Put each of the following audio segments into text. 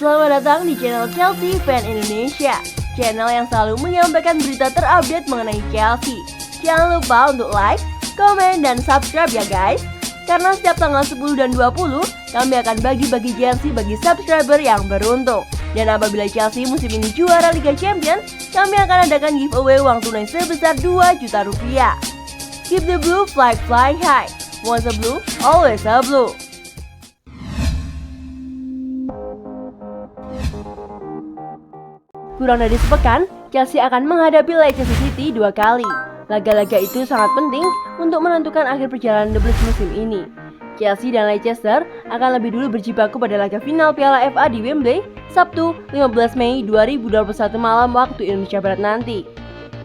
Selamat datang di channel Chelsea Fan Indonesia, channel yang selalu menyampaikan berita terupdate mengenai Chelsea. Jangan lupa untuk like, komen, dan subscribe ya guys. Karena setiap tanggal 10 dan 20, kami akan bagi-bagi jersey bagi subscriber yang beruntung. Dan apabila Chelsea musim ini juara Liga Champions, kami akan adakan giveaway uang tunai sebesar 2 juta rupiah. Keep the blue flag flying high. Once a blue, always a blue. Kurang dari sepekan, Chelsea akan menghadapi Leicester City 2 kali. Laga-laga itu sangat penting untuk menentukan akhir perjalanan The Blues musim ini. Chelsea dan Leicester akan lebih dulu berjibaku pada laga final Piala FA di Wembley, Sabtu 15 Mei 2021 malam waktu Indonesia Barat nanti.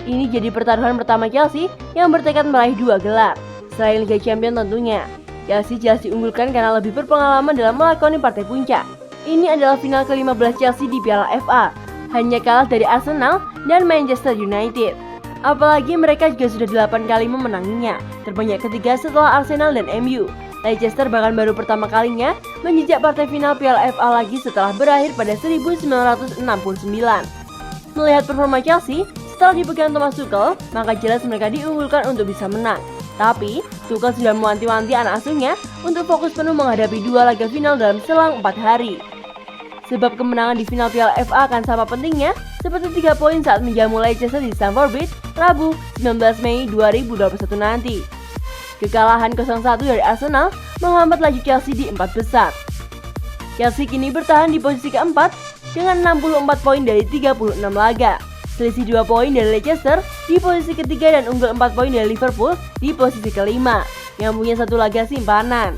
Ini jadi pertaruhan pertama Chelsea yang bertekad meraih 2 gelar. Selain Liga Champions tentunya, Chelsea jelas diunggulkan karena lebih berpengalaman dalam melakoni partai puncak. Ini adalah final ke-15 Chelsea di Piala FA, hanya kalah dari Arsenal dan Manchester United. Apalagi mereka juga sudah 8 kali memenanginya, terbanyak ketiga setelah Arsenal dan MU. Leicester bahkan baru pertama kalinya menjejak partai final Piala FA lagi setelah berakhir pada 1969. Melihat performa Chelsea setelah dipegang Thomas Tuchel, maka jelas mereka diunggulkan untuk bisa menang. Tapi, Tuchel sudah mewanti-wanti anak asuhnya untuk fokus penuh menghadapi 2 laga final dalam selang 4 hari. Sebab kemenangan di final Piala FA akan sama pentingnya seperti 3 poin saat menjamu Leicester di Stamford Bridge, Rabu 19 Mei 2021 nanti. Kekalahan 0-1 dari Arsenal menghambat laju Chelsea di 4 besar. Chelsea kini bertahan di posisi keempat dengan 64 poin dari 36 laga. Selisih 2 poin dari Leicester di posisi ketiga dan unggul 4 poin dari Liverpool di posisi kelima, yang punya 1 laga simpanan.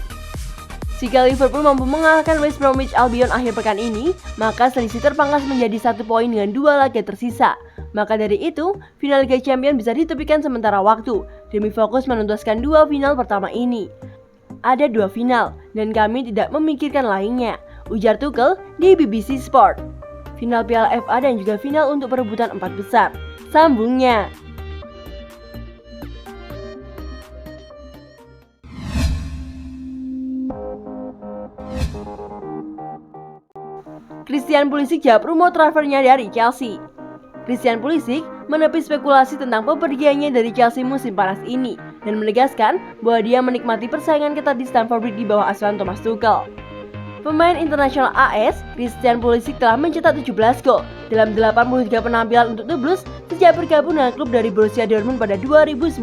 Jika Liverpool mampu mengalahkan West Bromwich Albion akhir pekan ini, maka selisih terpangkas menjadi 1 poin dengan 2 laga tersisa. Maka dari itu, final Liga Champions bisa ditepikan sementara waktu demi fokus menuntaskan 2 final pertama ini. Ada 2 final, dan kami tidak memikirkan lainnya, ujar Tuchel di BBC Sport. Final Piala FA dan juga final untuk perebutan 4 besar. Sambungnya. Christian Pulisic jawab rumor transfernya dari Chelsea. Christian Pulisic menepis spekulasi tentang pepergiannya dari Chelsea musim panas ini dan menegaskan bahwa dia menikmati persaingan ketat di Stamford Bridge di bawah asuhan Thomas Tuchel. Pemain internasional AS, Christian Pulisic telah mencetak 17 gol dalam 83 penampilan untuk The Blues sejak bergabung dengan klub dari Borussia Dortmund pada 2019.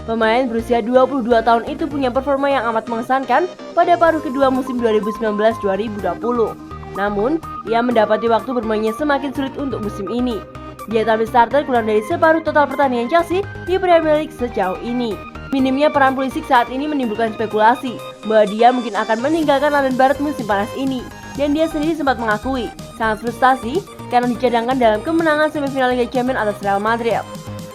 Pemain berusia 22 tahun itu punya performa yang amat mengesankan pada paruh kedua musim 2019-2020. Namun, ia mendapati waktu bermainnya semakin sulit untuk musim ini. Dia tampil starter kurang dari separuh total pertandingan Chelsea di Premier League sejauh ini. Minimnya peran Pulisic saat ini menimbulkan spekulasi bahwa dia mungkin akan meninggalkan London Barat musim panas ini. Dan dia sendiri sempat mengakui sangat frustasi karena dicadangkan dalam kemenangan semifinal Liga Champions atas Real Madrid.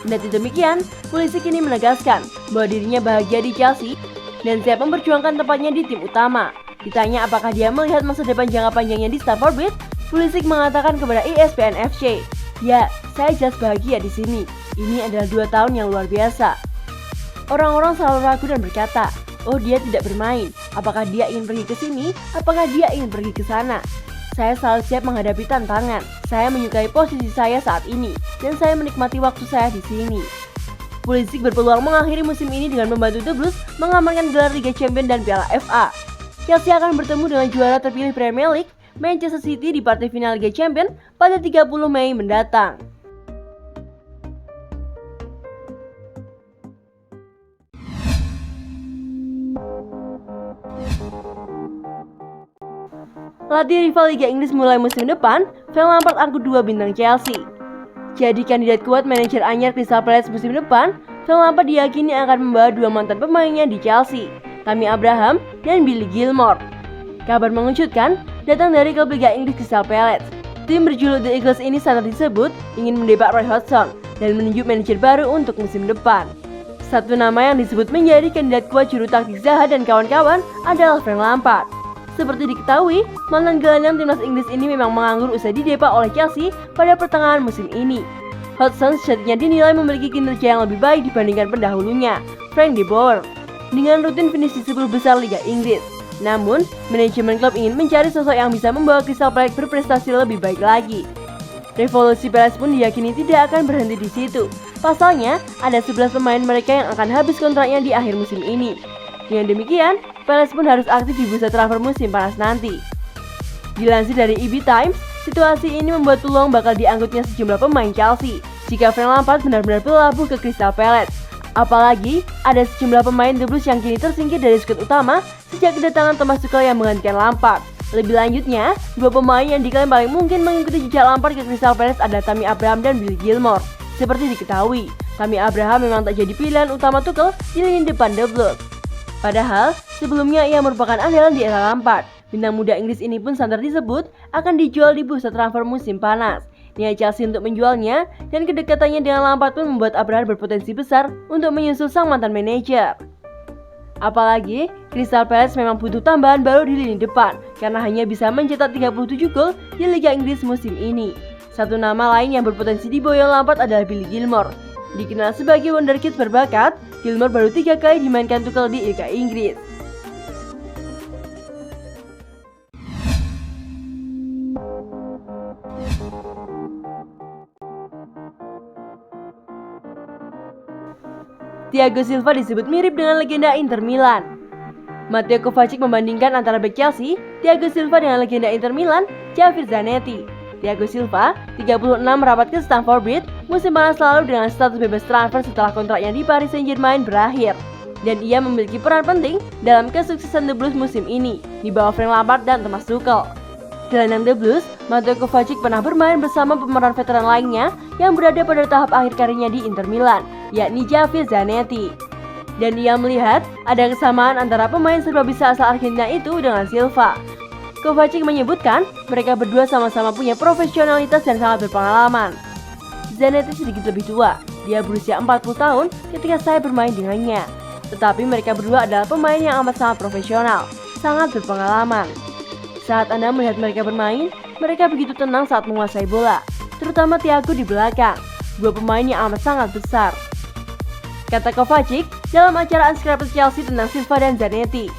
Kendati demikian, Pulisic kini menegaskan bahwa dirinya bahagia di Chelsea dan siap memperjuangkan tempatnya di tim utama. Ditanya apakah dia melihat masa depan jangka panjangnya di Stamford Bridge, Pulisic mengatakan kepada ESPN FC, "Ya, saya jelas bahagia di sini. Ini adalah 2 tahun yang luar biasa." Orang-orang selalu ragu dan berkata, "Oh, dia tidak bermain. Apakah dia ingin pergi ke sini? Apakah dia ingin pergi ke sana?" Saya selalu siap menghadapi tantangan. Saya menyukai posisi saya saat ini dan saya menikmati waktu saya di sini. Pulisic berpeluang mengakhiri musim ini dengan membantu The Blues mengamankan gelar Liga Champions dan Piala FA. Chelsea akan bertemu dengan juara terpilih Premier League, Manchester City di partai final Liga Champions pada 30 Mei mendatang. Latih rival Liga Inggris mulai musim depan, Frank Lampard angkut 2 bintang Chelsea. Jadi kandidat kuat manajer anyar Crystal Palace musim depan, Frank Lampard diyakini akan membawa 2 mantan pemainnya di Chelsea, Tammy Abraham dan Billy Gilmore. Kabar mengejutkan datang dari klub Liga Inggris Crystal Palace. Tim berjuluk The Eagles ini sangat disebut ingin mendepak Roy Hodgson dan menunjuk manajer baru untuk musim depan. Satu nama yang disebut menjadi kandidat kuat juru taktik Zaha dan kawan-kawan adalah Frank Lampard. Seperti diketahui, mantan gelandang timnas Inggris ini memang menganggur usai didepak oleh Chelsea pada pertengahan musim ini. Hodgson sejatinya dinilai memiliki kinerja yang lebih baik dibandingkan pendahulunya, Frank de Boer, dengan rutin finish di 10 besar Liga Inggris. Namun, manajemen klub ingin mencari sosok yang bisa membawa Crystal Palace berprestasi lebih baik lagi. Revolusi Palace pun diyakini tidak akan berhenti di situ. Pasalnya, ada 11 pemain mereka yang akan habis kontraknya di akhir musim ini. Dengan demikian, Palace pun harus aktif di bursa transfer musim panas nanti. Dilansir dari EB Times, situasi ini membuat peluang bakal diangkutnya sejumlah pemain Chelsea jika Frank Lampard benar-benar berlabuh ke Crystal Palace. Apalagi, ada sejumlah pemain The Blues yang kini tersingkir dari skuad utama sejak kedatangan Thomas Tuchel yang menggantikan Lampard. Lebih lanjutnya, dua pemain yang diklaim paling mungkin mengikuti jejak Lampard ke Crystal Palace adalah Tammy Abraham dan Billy Gilmour. Seperti diketahui, Tammy Abraham memang tak jadi pilihan utama Tuchel di lini depan The Blues. Padahal, sebelumnya ia merupakan andalan di era Lampard. Bintang muda Inggris ini pun santer disebut akan dijual di bursa transfer musim panas. Niat Chelsea untuk menjualnya dan kedekatannya dengan Lampard pun membuat Abraham berpotensi besar untuk menyusul sang mantan manajer. Apalagi, Crystal Palace memang butuh tambahan baru di lini depan karena hanya bisa mencetak 37 gol di Liga Inggris musim ini. Satu nama lain yang berpotensi diboyong Lampard adalah Billy Gilmour. Dikenal sebagai wonderkid berbakat, Gilmour baru 3 kali dimainkan Tuchel di Liga Inggris. Thiago Silva disebut mirip dengan legenda Inter Milan. Matteo Kovacic membandingkan antara bek Chelsea, Thiago Silva dengan legenda Inter Milan, Javier Zanetti. Thiago Silva, 36, merapat ke Stamford Bridge musim panas lalu dengan status bebas transfer setelah kontraknya di Paris Saint-Germain berakhir. Dan ia memiliki peran penting dalam kesuksesan The Blues musim ini, di bawah Frank Lampard dan Thomas Tuchel. Gelandang The Blues, Matteo Kovacic pernah bermain bersama pemeran veteran lainnya yang berada pada tahap akhir karirnya di Inter Milan, yakni Javier Zanetti. Dan ia melihat ada kesamaan antara pemain serba bisa asal Argentina itu dengan Silva. Kovacic menyebutkan mereka berdua sama-sama punya profesionalitas dan sangat berpengalaman. Zanetti sedikit lebih tua, dia berusia 40 tahun ketika saya bermain dengannya. Tetapi mereka berdua adalah pemain yang amat sangat profesional, sangat berpengalaman. Saat Anda melihat mereka bermain, mereka begitu tenang saat menguasai bola, terutama Thiago di belakang, dua pemain yang amat sangat besar. Kata Kovacic dalam acara Unscripted Chelsea tentang Silva dan Zanetti.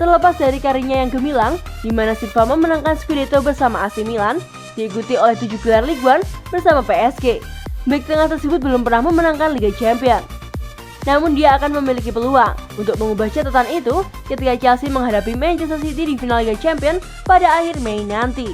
Terlepas dari karirnya yang gemilang, di mana Silva memenangkan Scudetto bersama AC Milan, diikuti oleh 7 gelar Ligue 1 bersama PSG, bek tengah tersebut belum pernah memenangkan Liga Champions. Namun dia akan memiliki peluang untuk mengubah catatan itu ketika Chelsea menghadapi Manchester City di final Liga Champions pada akhir Mei nanti.